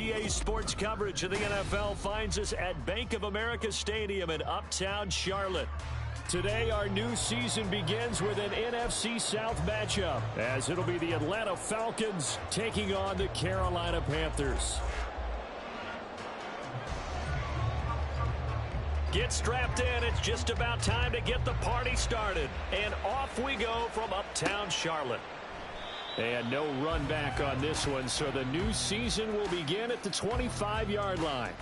EA Sports coverage of the NFL finds us at Bank of America Stadium in Uptown Charlotte. Today, our new season begins with an NFC South matchup, as it'll be the Atlanta Falcons taking on the Carolina Panthers. Get strapped in. It's just about time to get the party started. And off we go from Uptown Charlotte. And no run back on this one, so the new season will begin at the 25-yard line.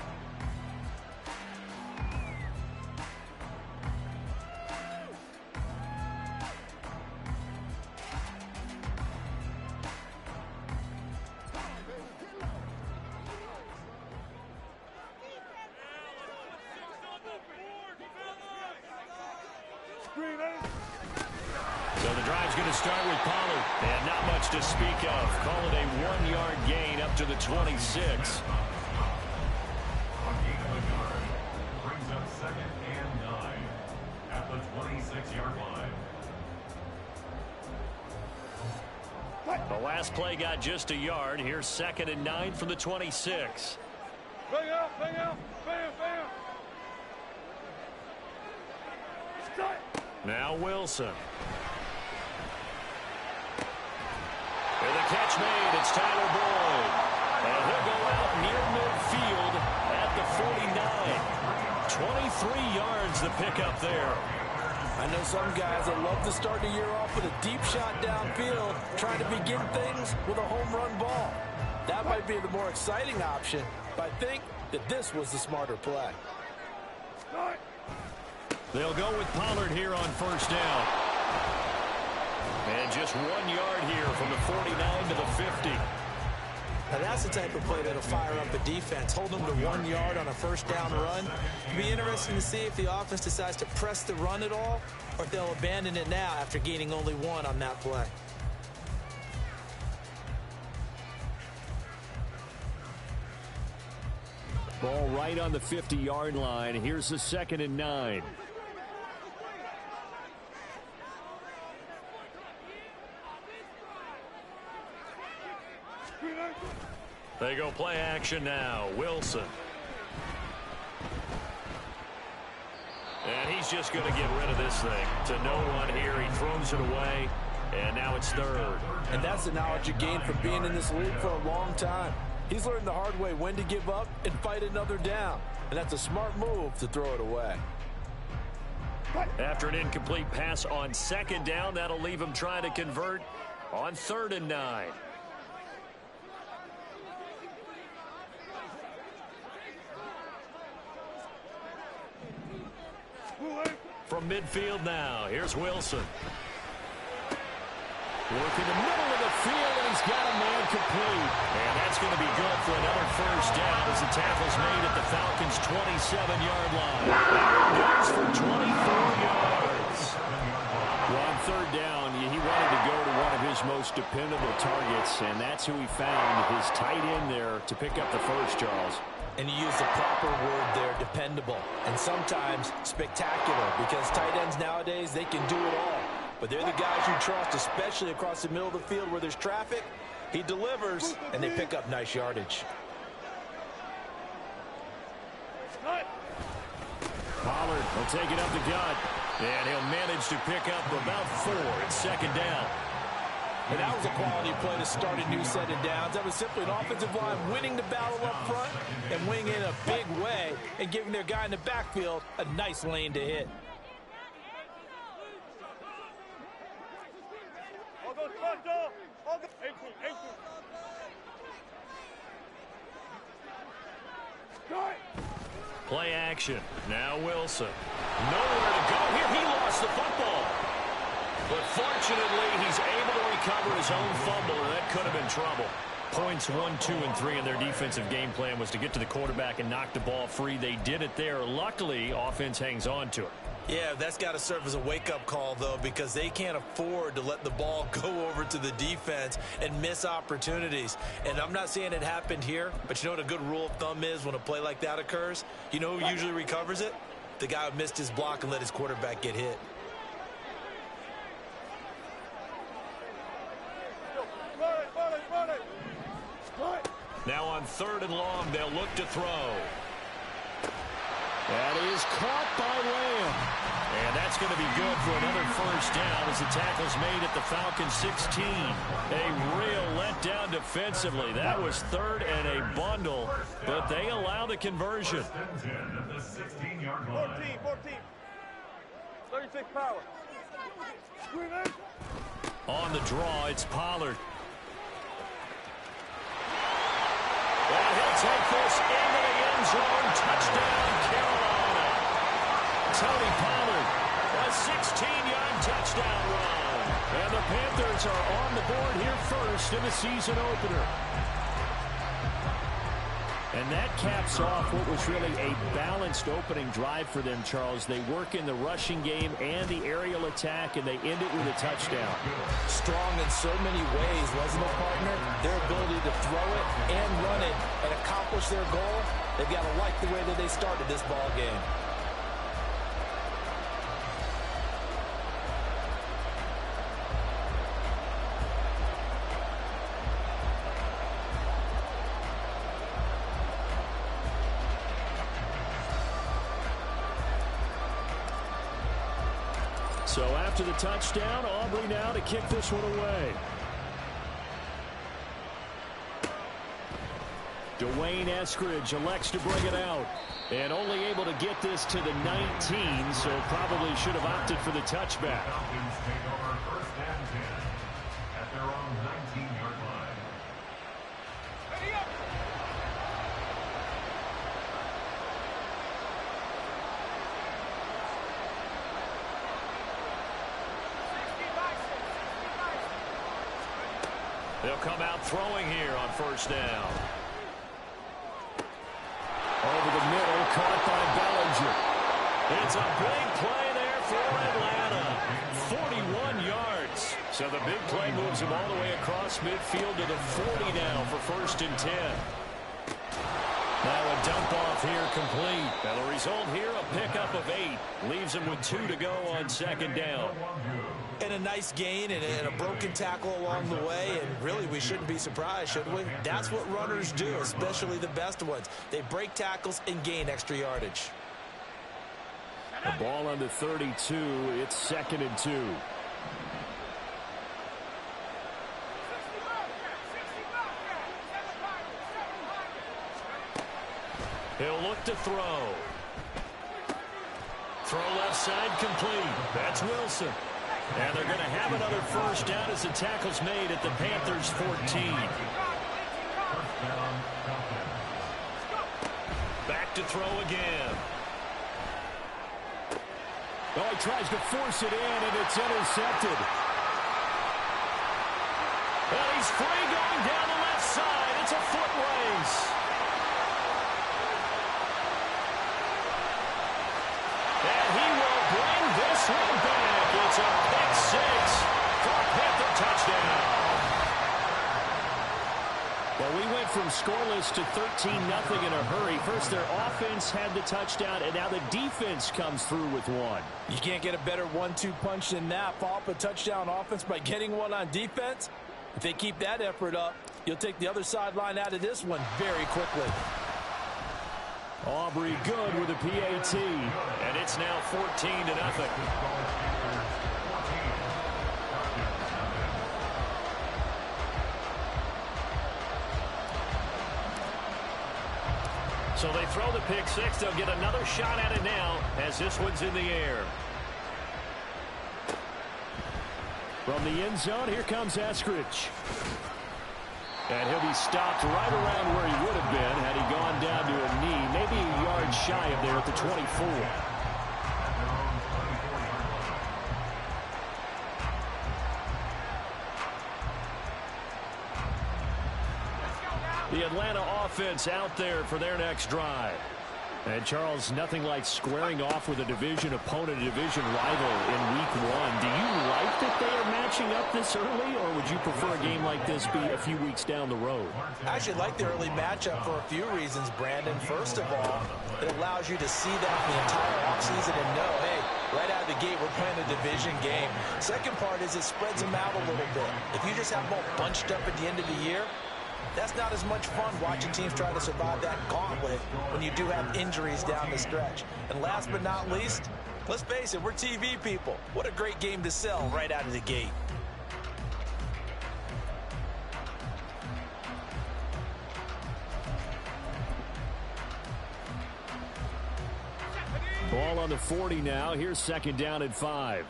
So the drive's going to start with Pollard. And not much to speak of. Call it a 1-yard gain up to the 26. Brings up 2nd and 9 at the 26-yard line. The last play got just a yard. Here's 2nd and 9 from the 26. Bang out, bang out, bam, bam. Now Wilson. And the catch made. It's Tyler Boyd. And he'll go out near midfield at the 49. 23 yards the pickup there. I know some guys that love to start the year off with a deep shot downfield, trying to begin things with a home run ball. That might be the more exciting option, but I think that this was the smarter play. They'll go with Pollard here on first down. And just 1 yard here from the 49 to the 50. Now that's the type of play that'll fire up a defense. Hold them to 1 yard on a first down run. It'll be interesting to see if the offense decides to press the run at all, or if they'll abandon it now after gaining only 1 on that play. Ball right on the 50-yard line. Here's the 2nd and 9. They go play action now. Wilson. And he's just going to get rid of this thing. To no one here. He throws it away. And now it's 3rd. And that's the knowledge you gain from being in this league for a long time. He's learned the hard way when to give up and fight another down. And that's a smart move to throw it away. After an incomplete pass on 2nd down, that'll leave him trying to convert on 3rd and 9. From midfield now, here's Wilson. Work in the middle of the field, and he's got a man complete. And that's going to be good for another first down as the tackle's made at the Falcons' 27-yard line. And it goes for 24 yards. Well, on 3rd down, he wanted to go to one of his most dependable targets, and that's who he found, his tight end there, to pick up the first, Charles. And you use the proper word there, dependable, and sometimes spectacular, because tight ends nowadays, they can do it all. But they're the guys you trust, especially across the middle of the field where there's traffic. He delivers, and they pick up nice yardage. Pollard will take it up the gut, and he'll manage to pick up about 4 at 2nd down. And that was a quality play to start a new set of downs. That was simply an offensive line winning the battle up front and winning in a big way and giving their guy in the backfield a nice lane to hit. Play action. Now Wilson. Nowhere to go here. He lost the football. But fortunately, he's able to recover his own fumble, and that could have been trouble. Points 1, 2, and 3 in their defensive game plan was to get to the quarterback and knock the ball free. They did it there. Luckily, offense hangs on to it. Yeah, that's got to serve as a wake-up call, though, because they can't afford to let the ball go over to the defense and miss opportunities. And I'm not saying it happened here, but you know what a good rule of thumb is when a play like that occurs? You know who usually recovers it? The guy who missed his block and let his quarterback get hit. Now on 3rd and long. They'll look to throw. That is caught by Lamb. And that's going to be good for another first down as the tackle's made at the Falcons 16. A real letdown defensively. That was 3rd and a bundle, but they allow the conversion. 14. 36 power. On the draw, it's Pollard. And he'll take this into the end zone. Touchdown, Carolina. Tony Pollard, a 16-yard touchdown run. And the Panthers are on the board here first in the season opener. And that caps off what was really a balanced opening drive for them, Charles. They work in the rushing game and the aerial attack, and they end it with a touchdown. Strong in so many ways, wasn't it, partner? Their ability to throw it and run it and accomplish their goal, they've got to like the way that they started this ball game. So after the touchdown, Aubrey now to kick this one away. Dwayne Eskridge elects to bring it out. And only able to get this to the 19, so probably should have opted for the touchback. Falcons take over 1st and 10 at their own 19-yard line. They'll come out throwing here on 1st down. Over the middle, caught by Bellinger. It's a big play there for Atlanta. 41 yards. So the big play moves him all the way across midfield to the 40 now for 1st and 10. Now a dump off here complete. And the result here, a pickup of 8. Leaves him with 2 to go on 2nd down. And a nice gain and a broken tackle along the way, and really we shouldn't be surprised, should we? That's what runners do, especially the best ones. They break tackles and gain extra yardage. The ball on the 32. It's 2nd and 2. He'll look to throw. Throw left side complete. That's Wilson. And they're going to have another first down as the tackle's made at the Panthers 14. Back to throw again. Oh, he tries to force it in, and it's intercepted. Well, he's free going down the left side. It's a foot race. And he will bring this one back. It's a pick 6 for a Panther touchdown. Well, we went from scoreless to 13-0 in a hurry. First, their offense had the touchdown, and now the defense comes through with one. You can't get a better 1-2 punch than that. Follow up a touchdown offense by getting one on defense. If they keep that effort up, you'll take the other sideline out of this one very quickly. Aubrey good with a PAT, and it's now 14-0. So they throw the pick 6. They'll get another shot at it now as this one's in the air. From the end zone, here comes Eskridge. And he'll be stopped right around where he would have been had he gone down to a knee, maybe a yard shy of there at the 24. The Atlanta offense out there for their next drive. And, Charles, nothing like squaring off with a division opponent, a division rival in Week 1. Do you like that they are matching up this early, or would you prefer a game like this be a few weeks down the road? I actually like the early matchup for a few reasons, Brandon. First of all, it allows you to see that the entire offseason and know, hey, right out of the gate, we're playing a division game. Second part is it spreads them out a little bit. If you just have them all bunched up at the end of the year, That's not as much fun watching teams try to survive that gauntlet when you do have injuries down the stretch. And last but not least, let's face it, we're TV people. What a great game to sell right out of the gate. Ball on the 40 now. Here's second down and 5.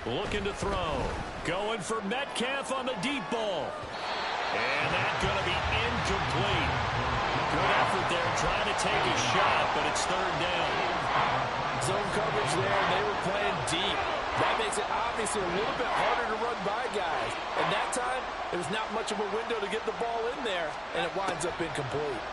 Looking to throw. Going for Metcalf on the deep ball. And that's going to be incomplete. Good effort there trying to take a shot, but it's third down. Zone coverage there, and they were playing deep. That makes it obviously a little bit harder to run by guys. And that time, there was not much of a window to get the ball in there, and it winds up incomplete.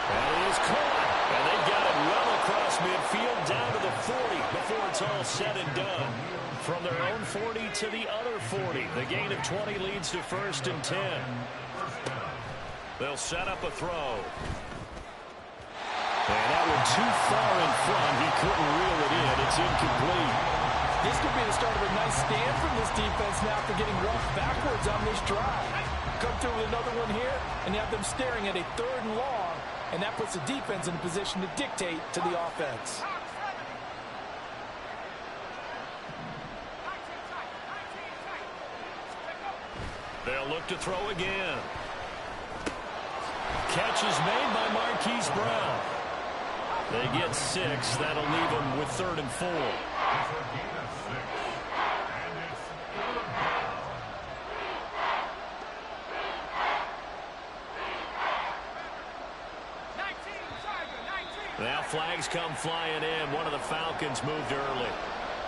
That is caught. And they got it well across midfield down to the 40 before it's all said and done. From their own 40 to the other 40. The gain of 20 leads to first and 10. They'll set up a throw. And that one too far in front. He couldn't reel it in. It's incomplete. This could be the start of a nice stand from this defense now for getting roughed backwards on this drive. Come through with another one here, and you have them staring at a third and long, and that puts the defense in a position to dictate to the offense. They'll look to throw again. Catch is made by Marquise Brown. They get 6. That'll leave them with 3rd and 4. Now flags come flying in. One of the Falcons moved early.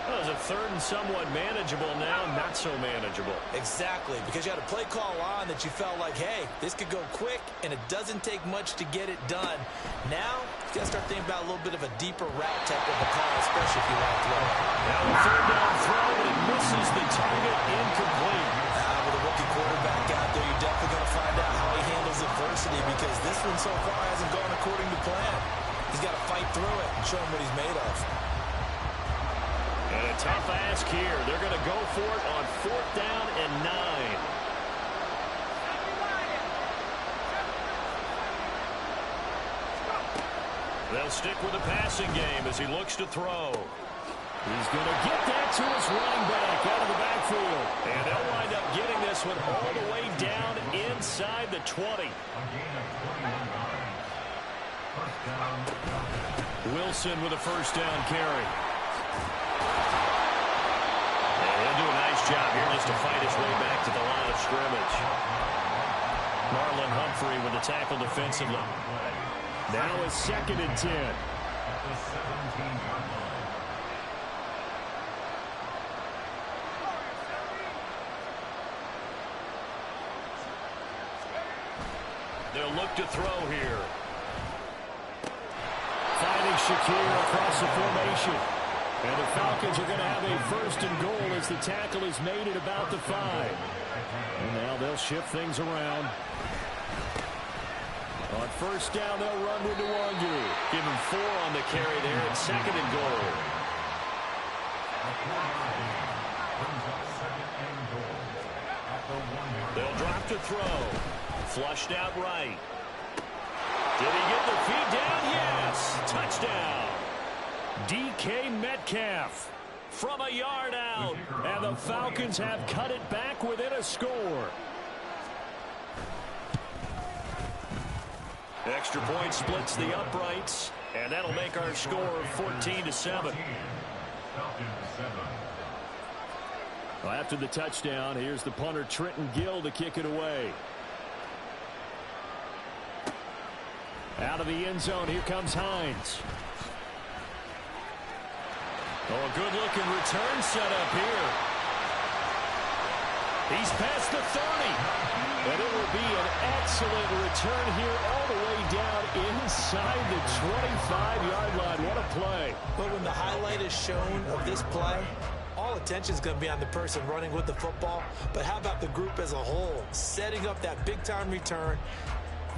Well, it was a 3rd and somewhat manageable now, not so manageable. Exactly, because you had a play call on that you felt like, hey, this could go quick, and it doesn't take much to get it done. Now, you got to start thinking about a little bit of a deeper route type of a call, especially if you want to throw. Now a 3rd down throw, but it misses the target, incomplete. With a rookie quarterback out there, you're definitely going to find out how he handles adversity, because this one so far hasn't gone according to plan. He's got to fight through it and show him what he's made of. And a tough ask here. They're going to go for it on 4th down and 9. They'll stick with the passing game as he looks to throw. He's going to get that to his running back out of the backfield. And they'll wind up getting this one all the way down inside the 20. Wilson with a 1st down carry. He'll do a nice job here just to fight his way back to the line of scrimmage. Marlon Humphrey with the tackle defensively. Now a 2nd and 10. They'll look to throw here. Finding Shakir across the formation. And the Falcons are going to have a 1st and goal as the tackle is made at about the 5. And now they'll shift things around. On 1st down, they'll run with Nwangu. Give him 4 on the carry there at 2nd and goal. They'll drop to throw. Flushed out right. Did he get the feet down? Yes. Touchdown. DK Metcalf from a yard out. And the Falcons have cut it back within a score. Extra point splits the uprights. And that'll make our score 14-7. Well, after the touchdown, here's the punter Trenton Gill to kick it away. Out of the end zone, here comes Hines. Oh, a good-looking return set up here. He's past the 30. And it will be an excellent return here all the way down inside the 25-yard line. What a play. But when the highlight is shown of this play, all attention is going to be on the person running with the football. But how about the group as a whole, setting up that big-time return?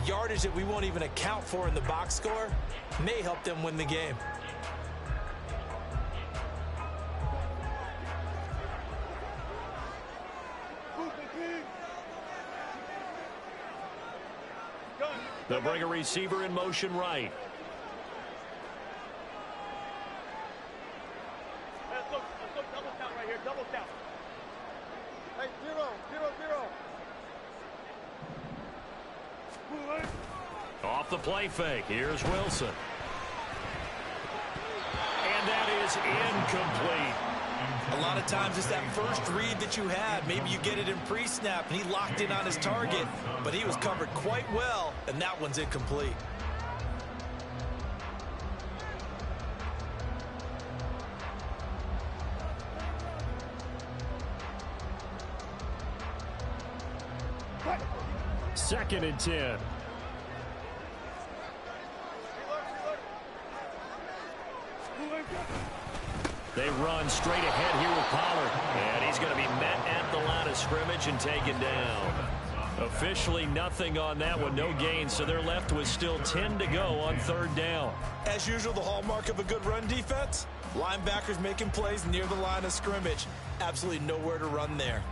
Yardage that we won't even account for in the box score may help them win the game. They'll bring a receiver in motion right. Let's look double count right here, double count. Hey, 0, 0, 0. Off the play fake. Here's Wilson. And that is incomplete. A lot of times it's that first read that you had. Maybe you get it in pre-snap, and he locked in on his target, but he was covered quite well, and that one's incomplete. Second and 10. They run straight ahead here with Pollard. And he's going to be met at the line of scrimmage and taken down. Officially nothing on that one, no gain, so they're left with still 10 to go on third down. As usual, the hallmark of a good run defense, linebackers making plays near the line of scrimmage. Absolutely nowhere to run there.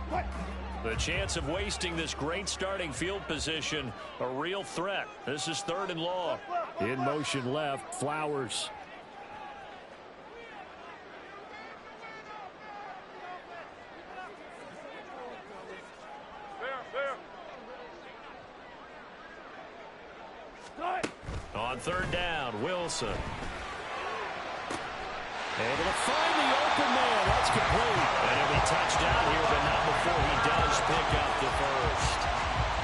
The chance of wasting this great starting field position, a real threat. This is third and long. In motion left, Flowers. On third down, Wilson. Able to find the open man. That's complete. And he'll be touchdown here, but not before he does pick up the first.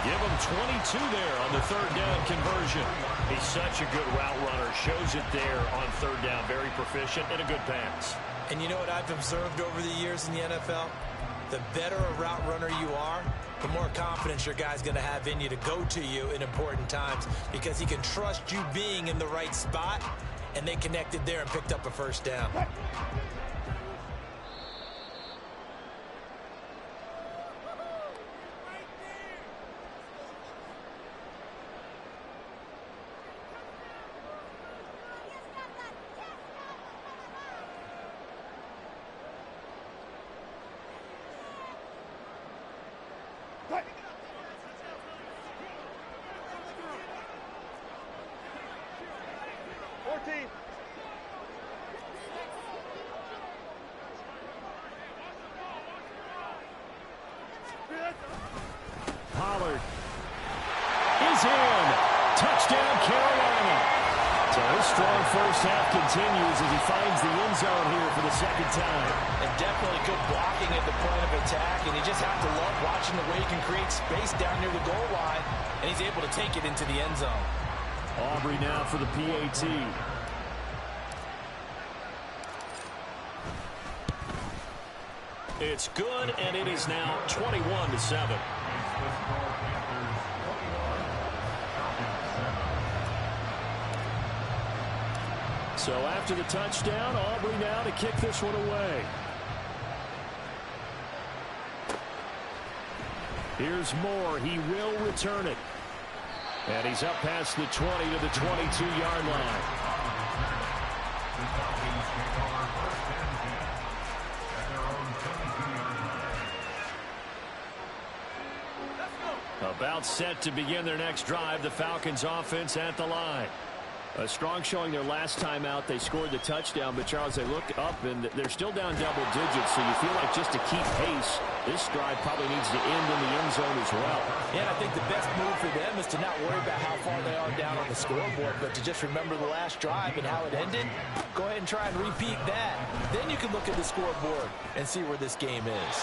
Give him 22 there on the third down conversion. He's such a good route runner. Shows it there on third down. Very proficient and a good pass. And you know what I've observed over the years in the NFL? The better a route runner you are, the more confidence your guy's going to have in you to go to you in important times because he can trust you being in the right spot, and they connected there and picked up a first down. Pollard is in. Touchdown, Carolina. So his strong first half continues as he finds the end zone here for the second time. And definitely good blocking at the point of attack, and you just have to love watching the way he can create space down near the goal line, and he's able to take it into the end zone. Aubrey now for the PAT. It's good, and it is now 21-7. So after the touchdown, Aubrey now to kick this one away. Here's Moore. He will return it. And he's up past the 20 to the 22-yard line. About set to begin their next drive, the Falcons offense at the line. A strong showing their last time out. They scored the touchdown, but Charles, they look up and they're still down double digits, so you feel like just to keep pace, this drive probably needs to end in the end zone as well. Yeah, I think the best move for them is to not worry about how far they are down on the scoreboard, but to just remember the last drive and how it ended. Go ahead and try and repeat that. Then you can look at the scoreboard and see where this game is.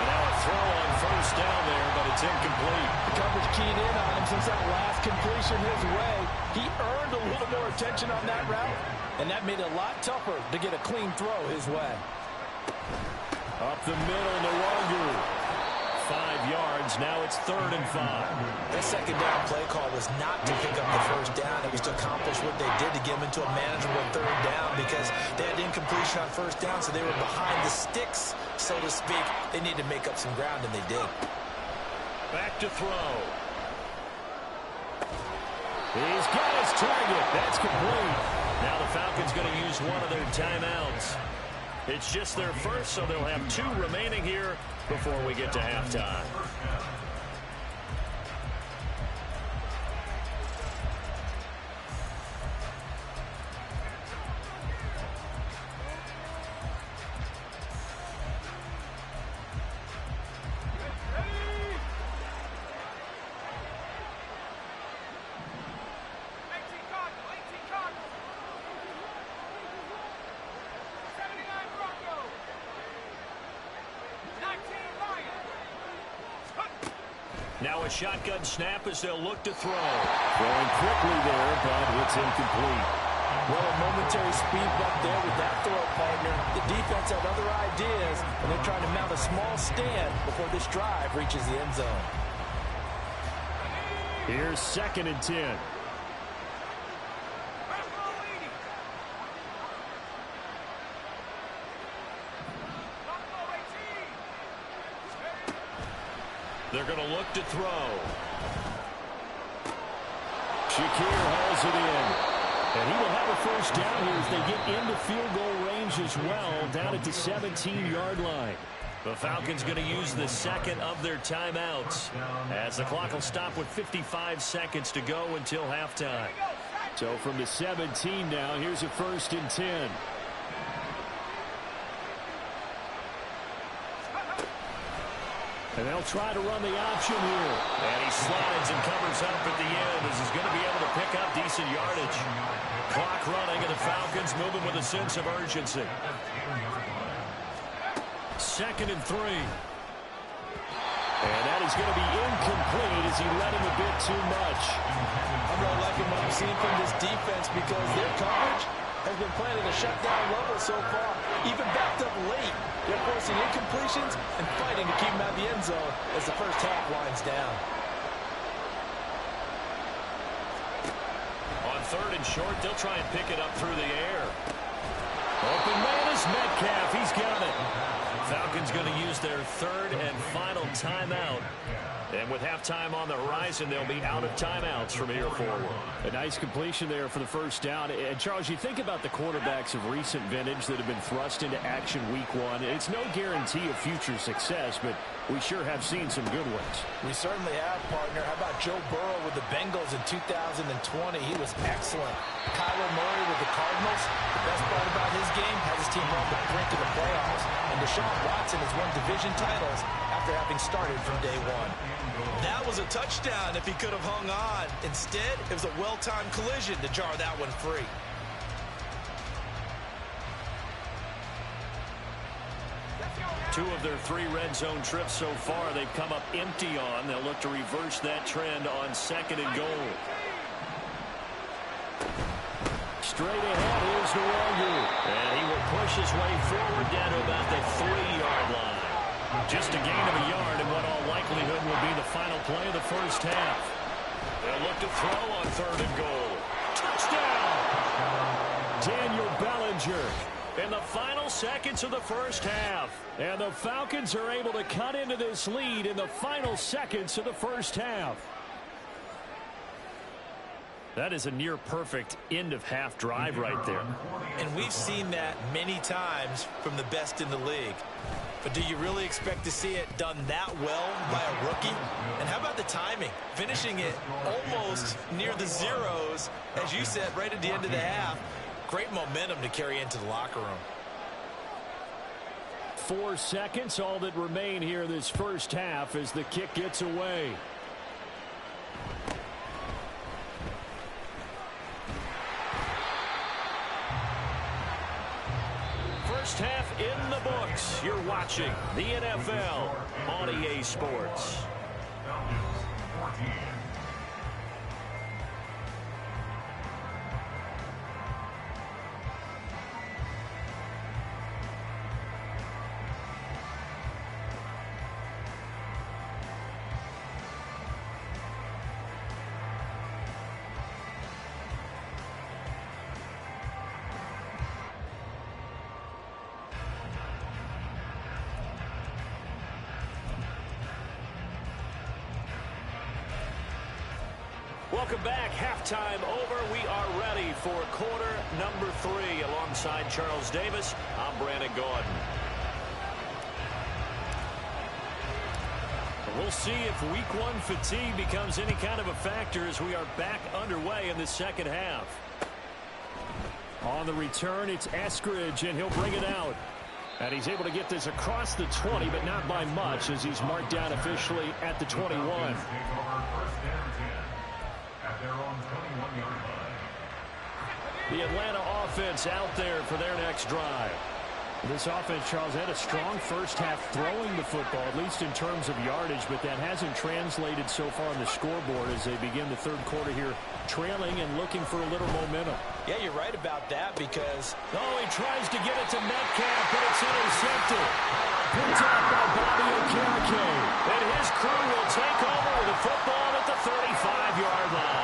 Now a throw on first down there, but it's incomplete. The coverage keyed in on him since that last completion his way. He earned a little more attention on that route, and that made it a lot tougher to get a clean throw his way. Up the middle, Nwangu. 5 yards. Now it's 3rd and 5. That second down play call was not to pick up the first down. It was to accomplish what they did to get them into a manageable 3rd down because they had incompletion on first down, so they were behind the sticks, so to speak. They needed to make up some ground, and they did. Back to throw. He's got his target. That's complete. Now the Falcons going to use one of their timeouts. It's just their first, so they'll have 2 remaining here before we get to halftime. Now a shotgun snap as they'll look to throw. Throwing quickly there, but it's incomplete. Well, a momentary speed bump there with that throw, partner. The defense had other ideas, and they're trying to mount a small stand before this drive reaches the end zone. Here's 2nd and 10. They're going to look to throw. Shakir hauls it in. And he will have a first down here as they get into field goal range as well, down at the 17-yard line. The Falcons going to use the 2nd of their timeouts as the clock will stop with 55 seconds to go until halftime. So from the 17 now, here's a 1st and 10. And they'll try to run the option here. And he slides and covers up at the end as he's going to be able to pick up decent yardage. Clock running and the Falcons moving with a sense of urgency. 2nd and 3. And that is going to be incomplete as he led him a bit too much. I'm not liking what I'm seeing from this defense because their coverage has been playing at a shutdown level so far. Even backed up late, they're forcing incompletions and fighting to keep them out of the end zone as the first half winds down. On 3rd and short, they'll try and pick it up through the air. Open man is Metcalf. He's got it. Falcons going to use their 3rd and final timeout. And with halftime on the horizon, they'll be out of timeouts from here forward. A nice completion there for the first down. And, Charles, you think about the quarterbacks of recent vintage that have been thrust into action week 1. It's no guarantee of future success, but we sure have seen some good ones. We certainly have, partner. How about Joe Burrow with the Bengals in 2020? He was excellent. Kyler Murray with the Cardinals. The best part about his game has his team on the brink of the playoffs. And Deshaun Watson has won division titles after having started from day 1. That was a touchdown if he could have hung on. Instead, it was a well-timed collision to jar that one free. Two of their 3 red zone trips so far they've come up empty on. They'll look to reverse that trend on 2nd and goal. Straight ahead, here's Nwogu. And he will push his way forward down to about the 3-yard line. Just a gain of a yard in what all likelihood will be the final play of the first half. They'll look to throw on 3rd and goal. Touchdown! Daniel Bellinger in the final seconds of the first half. And the Falcons are able to cut into this lead in the final seconds of the first half. That is a near-perfect end-of-half drive right there. And we've seen that many times from the best in the league. But do you really expect to see it done that well by a rookie? And how about the timing? Finishing it almost near the zeros, as you said, right at the end of the half. Great momentum to carry into the locker room. 4 seconds, all that remain here this first half as the kick gets away. First half in the books. You're watching the NFL on EA Sports. Welcome back. Halftime over. We are ready for quarter number 3. Alongside Charles Davis, I'm Brandon Gordon. We'll see if week 1 fatigue becomes any kind of a factor as we are back underway in the second half. On the return, it's Eskridge, and he'll bring it out. And he's able to get this across the 20, but not by much, as he's marked down officially at the 21. The Atlanta offense out there for their next drive. This offense, Charles, had a strong first half throwing the football, at least in terms of yardage, but that hasn't translated so far on the scoreboard as they begin the third quarter here, trailing and looking for a little momentum. Yeah, you're right about that because... Oh, he tries to get it to Metcalf, but it's intercepted. Picked up by Bobby Okereke. And his crew will take over with the football at the 35-yard line.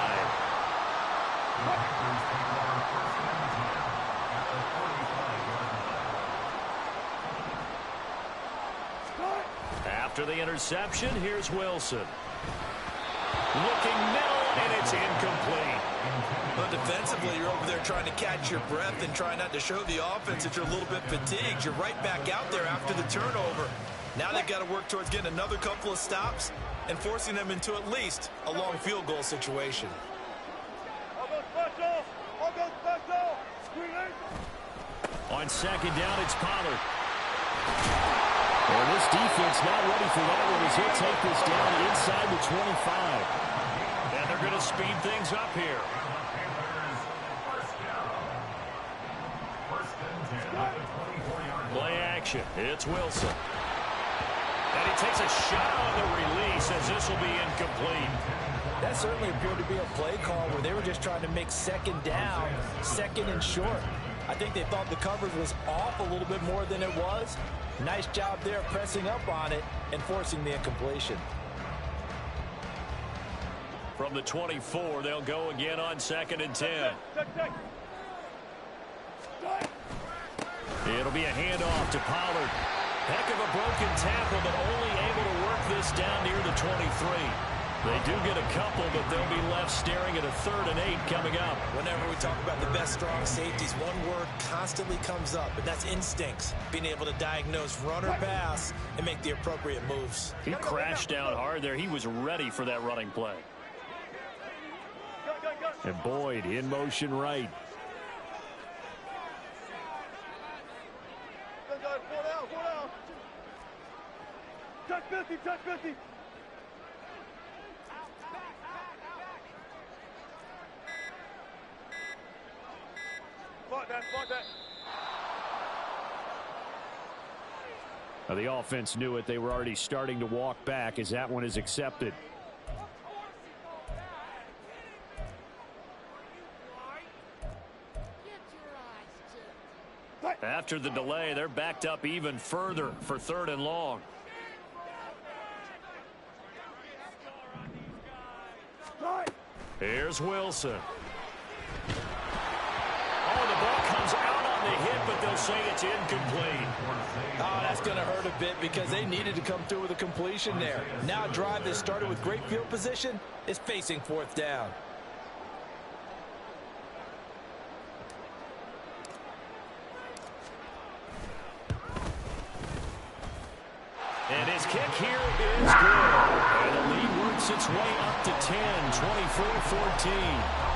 After the interception, here's Wilson. Looking middle, and it's incomplete. But defensively, you're over there trying to catch your breath and trying not to show the offense that you're a little bit fatigued. You're right back out there after the turnover. Now they've got to work towards getting another couple of stops and forcing them into at least a long field goal situation. On second down, it's Pollard. Well, this defense not ready for that one as he'll take this down inside the 25. And they're going to speed things up here. Play action. It's Wilson. And he takes a shot on the release as this will be incomplete. That certainly appeared to be a play call where they were just trying to make second down, second and short. I think they thought the coverage was off a little bit more than it was. Nice job there pressing up on it and forcing the incompletion. From the 24, they'll go again on second and 10. It'll be a handoff to Pollard. Heck of a broken tackle, but only able to work this down near the 23. They do get a couple, but they'll be left staring at a 3rd and 8 coming up. Whenever we talk about the best strong safeties, one word constantly comes up, and that's instincts. Being able to diagnose run or pass and make the appropriate moves. He crashed down hard there. He was ready for that running play. And Boyd in motion right. Touch 50, touch 50. Spot that. Now, the offense knew it. They were already starting to walk back as that one is accepted. After the delay, they're backed up even further for 3rd and long. Here's Wilson. Oh, the ball comes out on the hit, but they'll say it's incomplete. Oh, that's going to hurt a bit because they needed to come through with a completion there. Now a drive that started with great field position is facing 4th down. And his kick here is good. And the lead works its way up to 10, 24-14.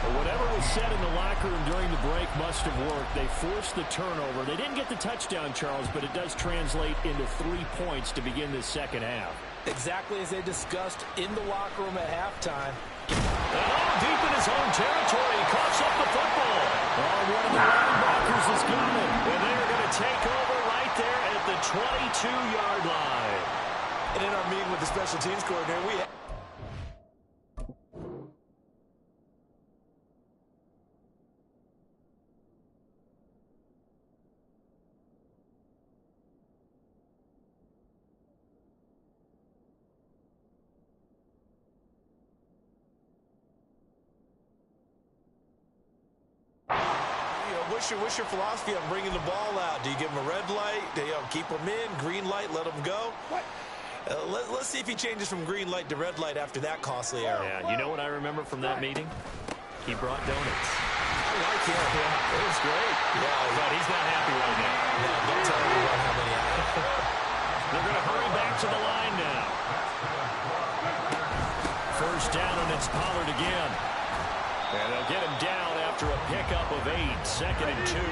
Whatever was said in the locker room during the break must have worked. They forced the turnover. They didn't get the touchdown, Charles, but it does translate into 3 points to begin this second half. Exactly as they discussed in the locker room at halftime. And deep in his own territory, he coughs up the football. Oh, one of the linebackers has got it. And they're going to take over right there at the 22-yard line. And in our meeting with the special teams coordinator, we had what's your philosophy on bringing the ball out? Do you give them a red light? Do you keep them in? Green light, let them go? Let's see if he changes from green light to red light after that costly error. Yeah, you know what I remember from that meeting? He brought donuts. I like it. Yeah, it was great. Yeah, But he's not happy right now. no, don't tell me about how many They're going to hurry back to the line now. First down, and it's Pollard again. And they'll get him down after a pickup of 8. Second and 2. The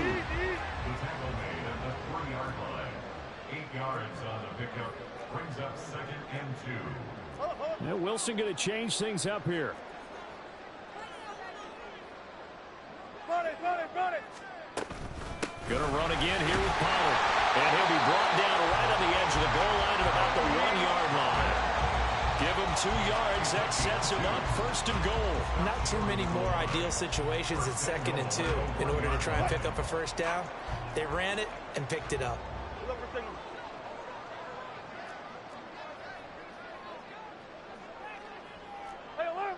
tackle made at the 3-yard line. 8 yards on the pickup. Brings up second and 2. Now Wilson going to change things up here. Run it. Going to run again here with Pollard. And he'll be brought down right on the edge of the goal line at about the 1-yard line. Give him 2 yards. That sets him up first and goal. Not too many more ideal situations at second and 2 in order to try and pick up a first down. They ran it and picked it up. Look for signal. Hey, alert.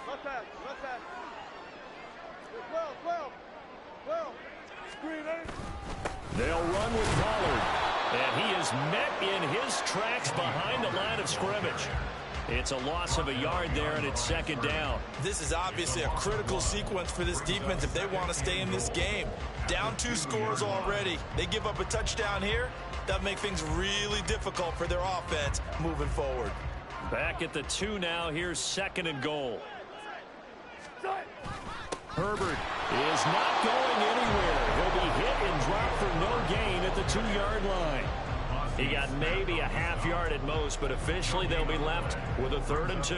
Left side. 12. Screen, eh? They'll run with Pollard. And he is met in his tracks behind the line of scrimmage. It's a loss of a yard there, and it's second down. This is obviously a critical sequence for this defense if they want to stay in this game. Down 2 scores already. They give up a touchdown here. That'll make things really difficult for their offense moving forward. Back at the 2 now. Here's second and goal. Herbert is not going anywhere. He'll be hit and dropped for no gain at the 2-yard line. He got maybe a half yard at most, but officially they'll be left with a 3rd and 2.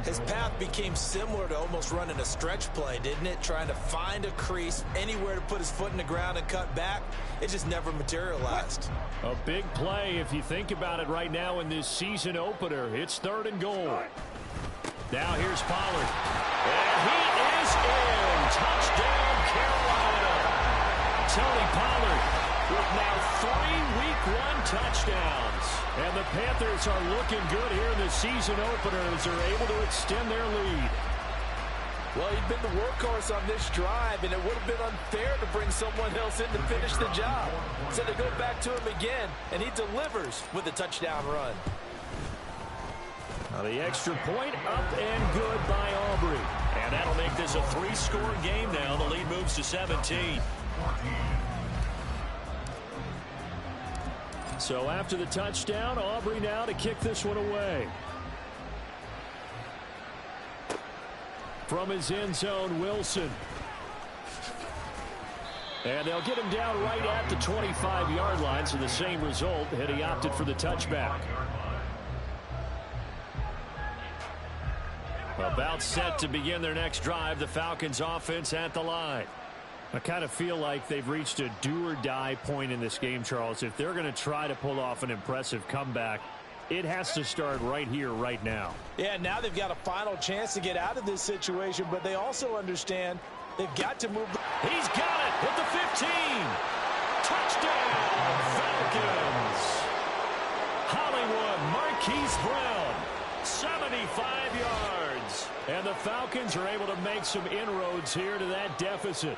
His path became similar to almost running a stretch play, didn't it? Trying to find a crease, anywhere to put his foot in the ground and cut back. It just never materialized. A big play if you think about it right now in this season opener. It's 3rd and goal. Now here's Pollard. And he is in. Touchdown, Carolina. Tony Pollard with now 3 Week 1 touchdowns. And the Panthers are looking good here in the season opener as they're able to extend their lead. Well, he'd been the workhorse on this drive, and it would have been unfair to bring someone else in to finish the job. So they go back to him again, and he delivers with a touchdown run. Now the extra point up and good by Aubrey. And that'll make this a 3-score game now. The lead moves to 17. So after the touchdown, Aubrey now to kick this one away. From his end zone, Wilson. And they'll get him down right at the 25-yard line, so the same result had he opted for the touchback. About set to begin their next drive, the Falcons offense at the line. I kind of feel like they've reached a do-or-die point in this game, Charles. If they're going to try to pull off an impressive comeback, it has to start right here, right now. Yeah, now they've got a final chance to get out of this situation, but they also understand they've got to move. He's got it at the 15. Touchdown, Falcons. Hollywood Marquise Brown, 75 yards. And the Falcons are able to make some inroads here to that deficit.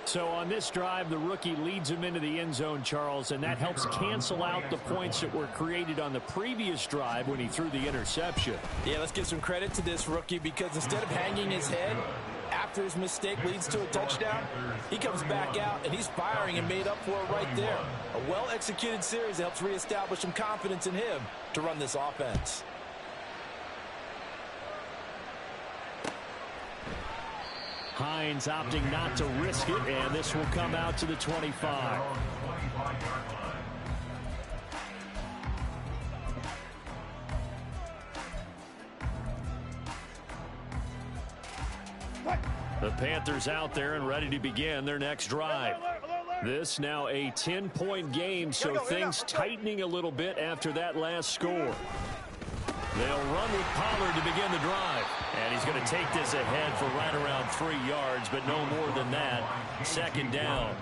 So on this drive, the rookie leads him into the end zone, Charles, and that helps cancel out the points that were created on the previous drive when he threw the interception. Yeah, let's give some credit to this rookie because instead of hanging his head after his mistake leads to a touchdown, he comes back out and he's firing and made up for it right there. A well-executed series helps reestablish some confidence in him to run this offense. Hines opting not to risk it, and this will come out to the 25. The Panthers out there and ready to begin their next drive. This now a 10-point game, so things tightening a little bit after that last score. They'll run with Pollard to begin the drive. And he's going to take this ahead for right around 3 yards, but no more than that. Second down.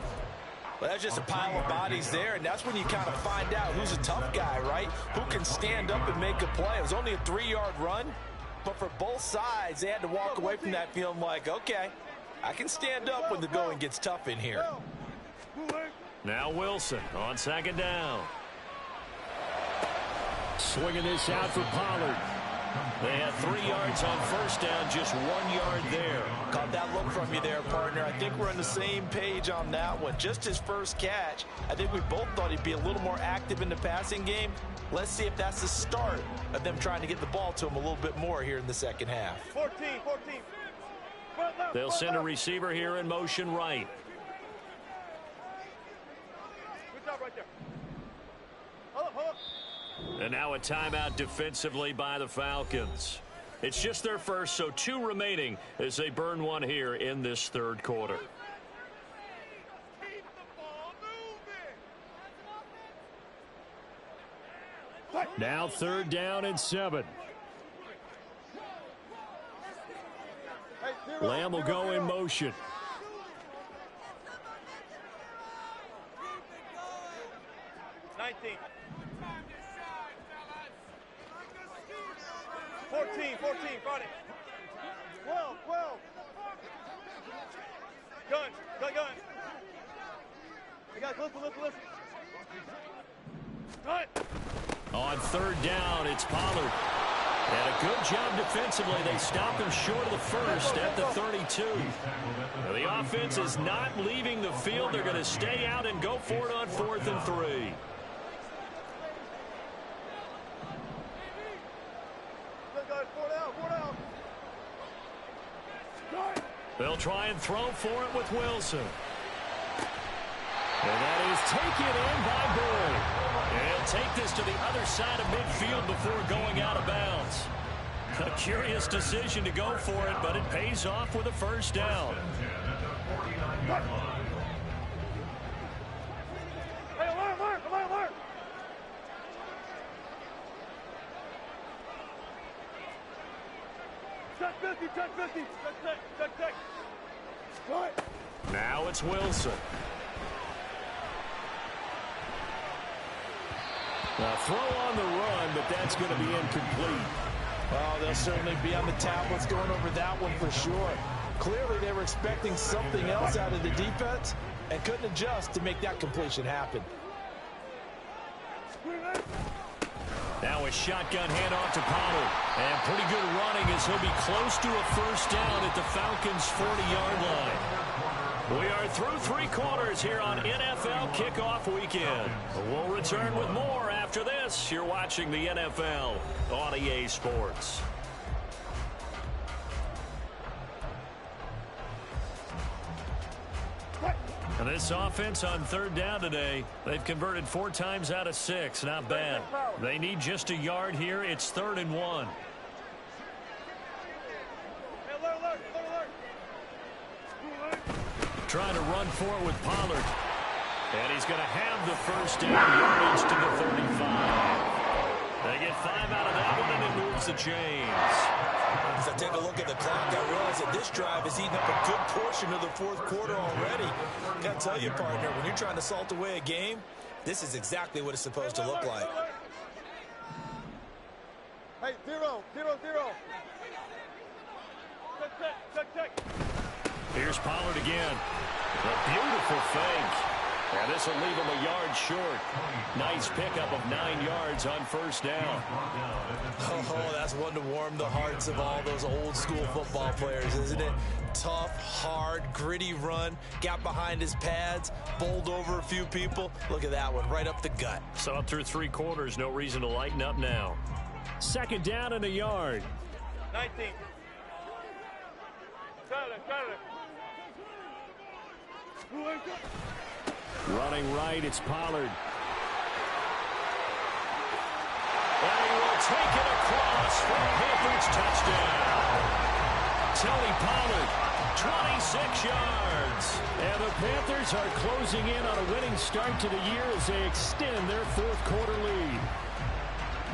Well, that's just a pile of bodies there, and that's when you kind of find out who's a tough guy, right? Who can stand up and make a play. It was only a 3-yard run, but for both sides, they had to walk away from that feeling like, okay, I can stand up when the going gets tough in here. Now Wilson on second down. Swinging this out for Pollard. They had 3 yards on first down, just 1 yard there. Caught that look from you there, partner. I think we're on the same page on that one. Just his first catch. I think we both thought he'd be a little more active in the passing game. Let's see if that's the start of them trying to get the ball to him a little bit more here in the second half. 14. They'll send a receiver here in motion right. Good job right there. Hold up. And now a timeout defensively by the Falcons. It's just their first, so 2 remaining as they burn one here in this third quarter. Keep the ball moving. Now 3rd down and 7. Hey, Lamb will go in motion. $19. 14, got it. 12. Gun. You guys, listen. Gun. On 3rd down, it's Pollard. And a good job defensively. They stop him short of the first at the 32. Now, the offense is not leaving the field. They're going to stay out and go for it on 4th and 3. They'll try and throw for it with Wilson. And that is taken in by Boyd. And he'll take this to the other side of midfield before going out of bounds. A curious decision to go for it, but it pays off with a first down. Hey, alert. Check 50. Check. Right. Now it's Wilson. A throw on the run, but that's going to be incomplete. Well, they'll certainly be on the tablets going over that one for sure. Clearly, they were expecting something else out of the defense and couldn't adjust to make that completion happen. Now a shotgun handoff to Pollard. And pretty good running as he'll be close to a first down at the Falcons' 40-yard line. We are through 3 quarters here on NFL Kickoff Weekend. We'll return with more after this. You're watching the NFL on EA Sports. And this offense on 3rd down today, they've converted 4 times out of 6. Not bad. They need just a yard here. It's 3rd and 1. Trying to run forward with Pollard. And he's going to have the first down, yardage to the 35. They get 5 out of that one, and it moves the chains. As I take a look at the clock, I realize that this drive has eaten up a good portion of the 4th quarter already. Got to tell you, partner, when you're trying to salt away a game, this is exactly what it's supposed to look like. Hey, 0. Check. Here's Pollard again. A beautiful fake. And this will leave him a yard short. Nice pickup of 9 yards on first down. Oh, that's one to warm the hearts of all those old school football players, isn't it? Tough, hard, gritty run. Got behind his pads, bowled over a few people. Look at that one, right up the gut. So through 3 quarters, no reason to lighten up now. 2nd down and a yard. 19. Got it. Running right, it's Pollard. And he will take it across for a Panthers touchdown. Tony Pollard, 26 yards. And the Panthers are closing in on a winning start to the year as they extend their 4th quarter lead.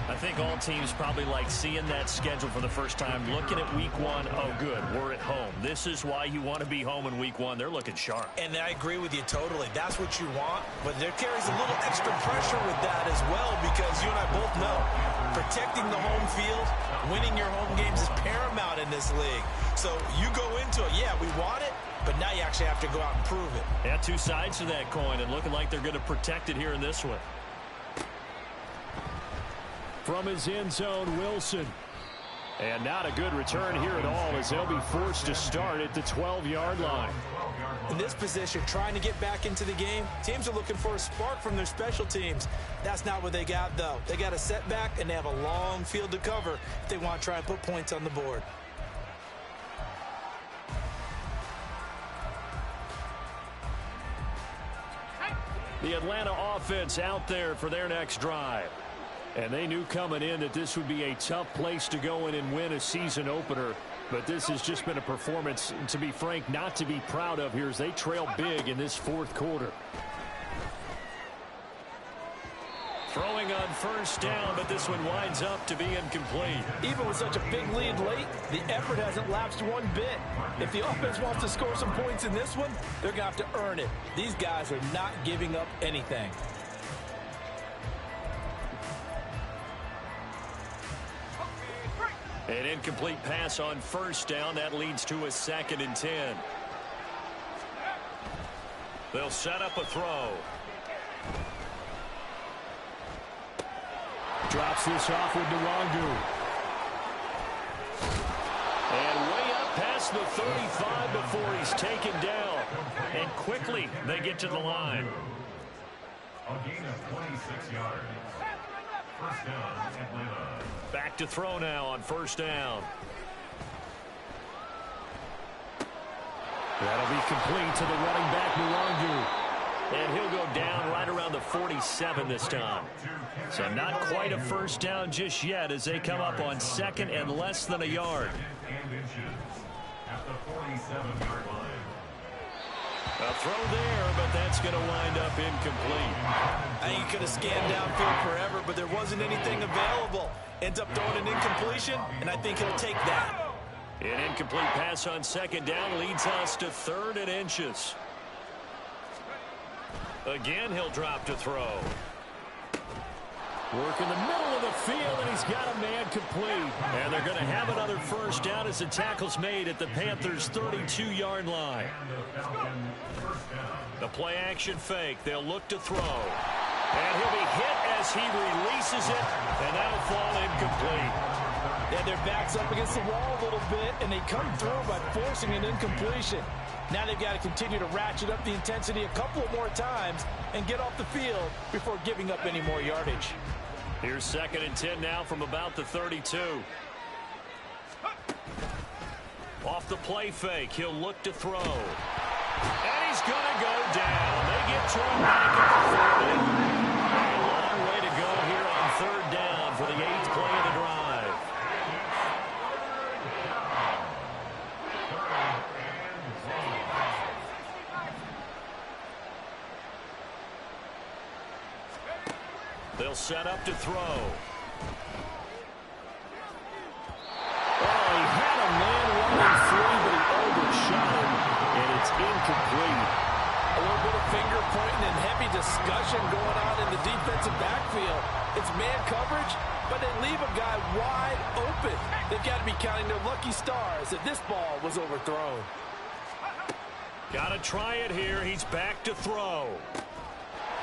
I think all teams probably like seeing that schedule for the first time, looking at week 1. Oh, good, we're at home. This is why you want to be home in week 1. They're looking sharp. And I agree with you totally. That's what you want, but there carries a little extra pressure with that as well because you and I both know protecting the home field, winning your home games is paramount in this league. So you go into it, yeah, we want it, but now you actually have to go out and prove it. Yeah, two sides to that coin, and looking like they're going to protect it here in this one. From his end zone, Wilson. And not a good return here at all, as they'll be forced to start at the 12-yard line. In this position, trying to get back into the game, teams are looking for a spark from their special teams. That's not what they got, though. They got a setback, and they have a long field to cover if they want to try and put points on the board. The Atlanta offense out there for their next drive. And they knew coming in that this would be a tough place to go in and win a season opener. But this has just been a performance, to be frank, not to be proud of here as they trail big in this fourth quarter. Throwing on first down, but this one winds up to be incomplete. Even with such a big lead late, the effort hasn't lapsed one bit. If the offense wants to score some points in this one, they're going to have to earn it. These guys are not giving up anything. An incomplete pass on first down. That leads to a 2nd and 10. They'll set up a throw. Drops this off with Nwangu. And way up past the 35 before he's taken down. And quickly they get to the line. A gain of 26 yards. First down, Atlanta. Back to throw now on first down. That'll be complete to the running back, Nwangu. And he'll go down right around the 47 this time. So not quite a first down just yet as they come up on 2nd and less than a yard. And inches at the 47-yard line. A throw there, but that's going to wind up incomplete. I think he could have scanned downfield forever, but there wasn't anything available. Ends up throwing an incompletion, and I think he'll take that. An incomplete pass on 2nd down leads us to 3rd and inches. Again, he'll drop to throw. Work in the middle of the field, and he's got a man complete. And they're going to have another first down as the tackle's made at the Panthers' 32-yard line. The play-action fake. They'll look to throw. And he'll be hit as he releases it, and that'll fall incomplete. Yeah, their back's up against the wall a little bit, and they come through by forcing an incompletion. Now they've got to continue to ratchet up the intensity a couple more times and get off the field before giving up any more yardage. Here's 2nd and 10 now from about the 32. Off the play fake, he'll look to throw. And he's going to go down. They get to him back at the 40. A long way to go here on 3rd down for the 8th play of the drive. They'll set up to throw. Oh, he had a man running free, but he overshot him, and it's incomplete. A little bit of finger pointing and heavy discussion going on in the defensive backfield. It's man coverage, but they leave a guy wide open. They've got to be counting their lucky stars that this ball was overthrown. Got to try it here. He's back to throw.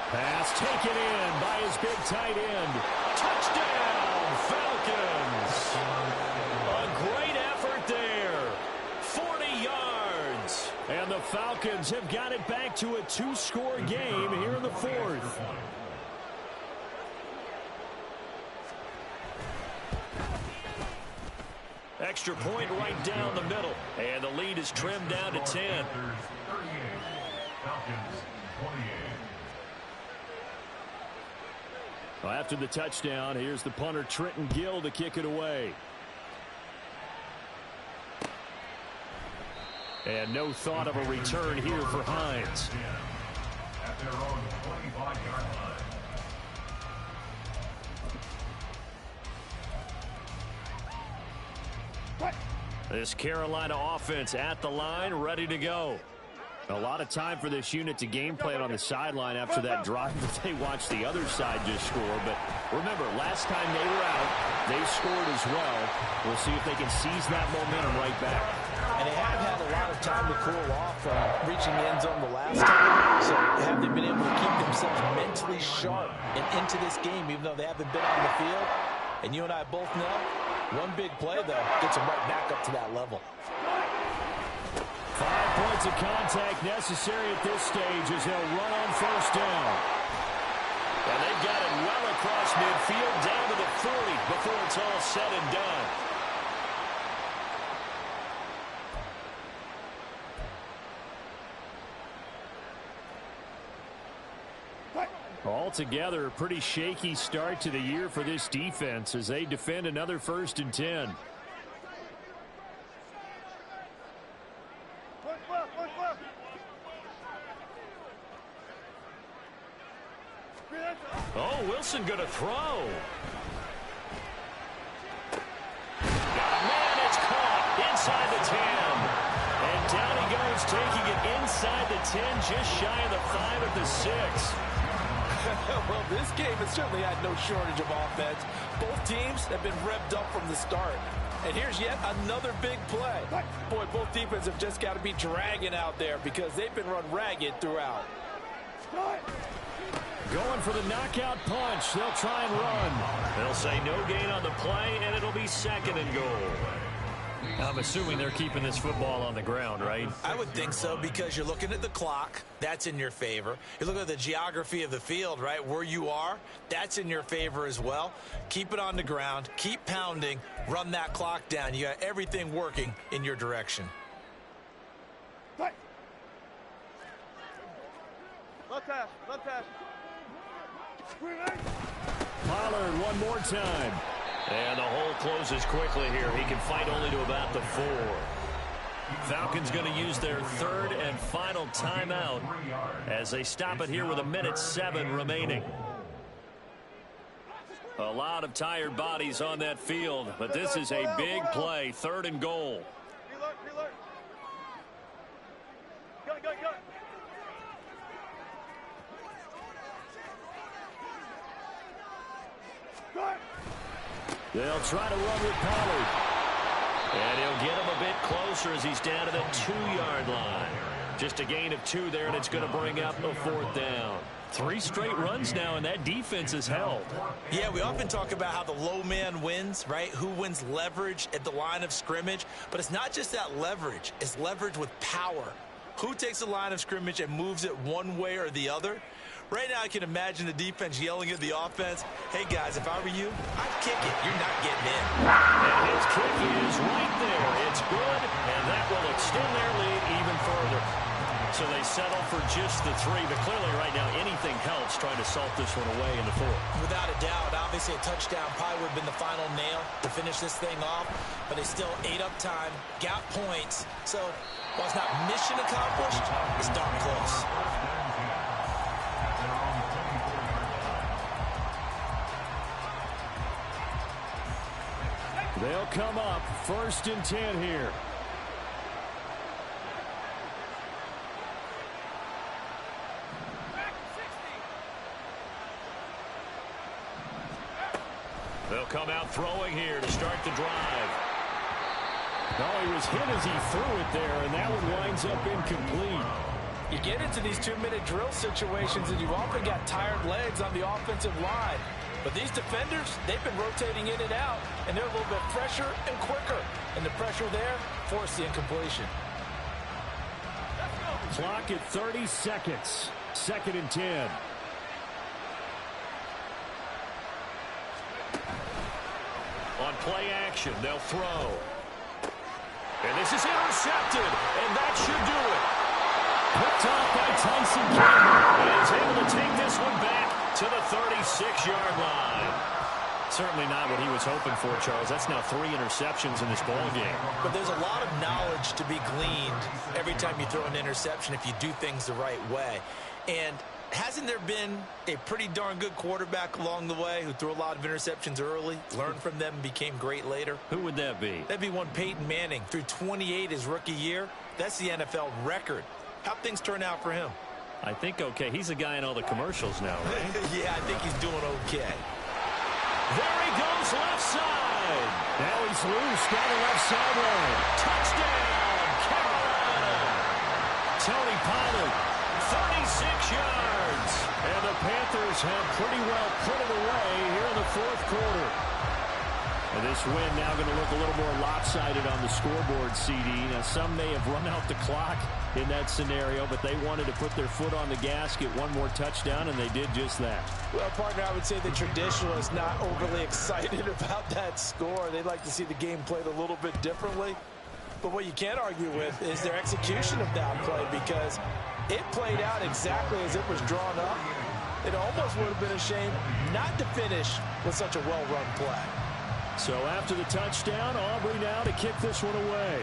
Pass taken in by his big tight end. Touchdown, Falcons. A great effort there. 40 yards. And the Falcons have got it back to a 2-score game here in the 4th. Extra point right down the middle. And the lead is trimmed down to 10. 38, Falcons 28. Well, after the touchdown, here's the punter Trenton Gill to kick it away. And no thought of a return here for Hines. At their own 25-yard line. This Carolina offense at the line, ready to go. A lot of time for this unit to game plan on the sideline after that drive that they watched the other side just score. But remember, last time they were out, they scored as well. We'll see if they can seize that momentum right back. And they have had a lot of time to cool off from reaching the end zone the last time. So have they been able to keep themselves mentally sharp and into this game, even though they haven't been on the field? And you and I both know, one big play, though, gets them right back up to that level. 5 points of contact necessary at this stage as they'll run on first down. And they've got it well across midfield down to the 40 before it's all said and done. Altogether, a pretty shaky start to the year for this defense as they defend another 1st and 10. Oh, Wilson going to throw. Man, it's caught inside the 10. And down he goes, taking it inside the 10, just shy of the 5 at the 6. Well, this game has certainly had no shortage of offense. Both teams have been revved up from the start. And here's yet another big play. Boy, both defenses have just got to be dragging out there because they've been run ragged throughout. Going for the knockout punch. They'll try and run. They'll say no gain on the play, and it'll be 2nd and goal. I'm assuming they're keeping this football on the ground, right? I would think so because you're looking at the clock. That's in your favor. You're looking at the geography of the field, right? Where you are, that's in your favor as well. Keep it on the ground. Keep pounding. Run that clock down. You got everything working in your direction. Left hash, left hash. Pollard one more time. And the hole closes quickly here. He can fight only to about the 4. Falcons going to use their 3rd and final timeout as they stop it here with 1:07 remaining. A lot of tired bodies on that field, but this is a big play. 3rd and goal. Reload. Go. They'll try to run with Pollard. And he'll get him a bit closer as he's down to the 2-yard line. Just a gain of 2 there, and it's going to bring up a 4th down. 3 straight runs now, and that defense is held. Yeah, we often talk about how the low man wins, right? Who wins leverage at the line of scrimmage. But it's not just that leverage. It's leverage with power. Who takes the line of scrimmage and moves it one way or the other? Right now, I can imagine the defense yelling at the offense, hey, guys, if I were you, I'd kick it. You're not getting in. And his kick is right there. It's good, and that will extend their lead even further. So they settle for just the 3, but clearly right now anything helps trying to salt this one away in the 4th. Without a doubt, obviously a touchdown probably would have been the final nail to finish this thing off, but they still ate up time, got points. So while it's not mission accomplished, it's darn close. They'll come up 1st and 10 here. They'll come out throwing here to start the drive. Oh, he was hit as he threw it there, and that one winds up incomplete. You get into these 2-minute drill situations, and you've often got tired legs on the offensive line. But these defenders, they've been rotating in and out, and they're a little bit fresher and quicker. And the pressure there forced the incompletion. Clock at 30 seconds. 2nd and 10. On play action, they'll throw. And this is intercepted, and that should do it. Picked off by Tyson Campbell. And he's able to take this one back to the 36-yard line. Certainly not what he was hoping for, Charles. That's now 3 interceptions in this ball game. But there's a lot of knowledge to be gleaned every time you throw an interception if you do things the right way. And hasn't there been a pretty darn good quarterback along the way who threw a lot of interceptions early, learned from them, and became great later? Who would that be? That'd be one Peyton Manning. Threw 28 his rookie year. That's the NFL record. How'd things turn out for him? I think okay. He's a guy in all the commercials now, right? Yeah, I think he's doing okay. There he goes left side. Now he's loose down the left sideline. Touchdown, Carolina. Pollard, 36 yards. And the Panthers have pretty well put it away here in the fourth quarter. And this win now going to look a little more lopsided on the scoreboard, CD. Now, some may have run out the clock in that scenario, but they wanted to put their foot on the gas, get one more touchdown, and they did just that. Well, partner, I would say the traditionalists not overly excited about that score. They'd like to see the game played a little bit differently. But what you can't argue with is their execution of that play, because it played out exactly as it was drawn up. It almost would have been a shame not to finish with such a well-run play. So after the touchdown, Aubrey now to kick this one away.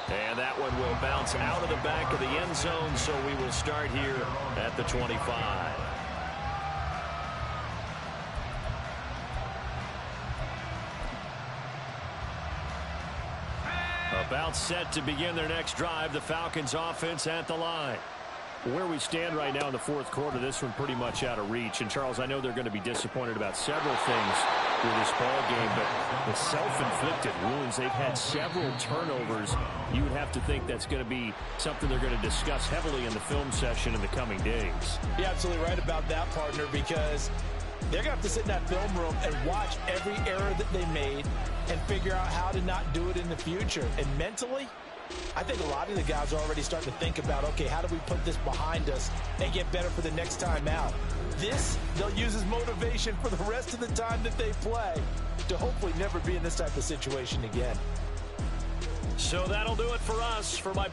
And that one will bounce out of the back of the end zone, so we will start here at the 25. About set to begin their next drive, the Falcons offense at the line. Where we stand right now in the fourth quarter, this one pretty much out of reach. And, Charles, I know they're going to be disappointed about several things with this ball game, but the self-inflicted wounds, they've had several turnovers. You would have to think that's going to be something they're going to discuss heavily in the film session in the coming days. You're absolutely right about that, partner, because they're going to have to sit in that film room and watch every error that they made and figure out how to not do it in the future. And mentally, I think a lot of the guys are already starting to think about, okay, how do we put this behind us and get better for the next time out? This, they'll use as motivation for the rest of the time that they play to hopefully never be in this type of situation again. So that'll do it for us. For my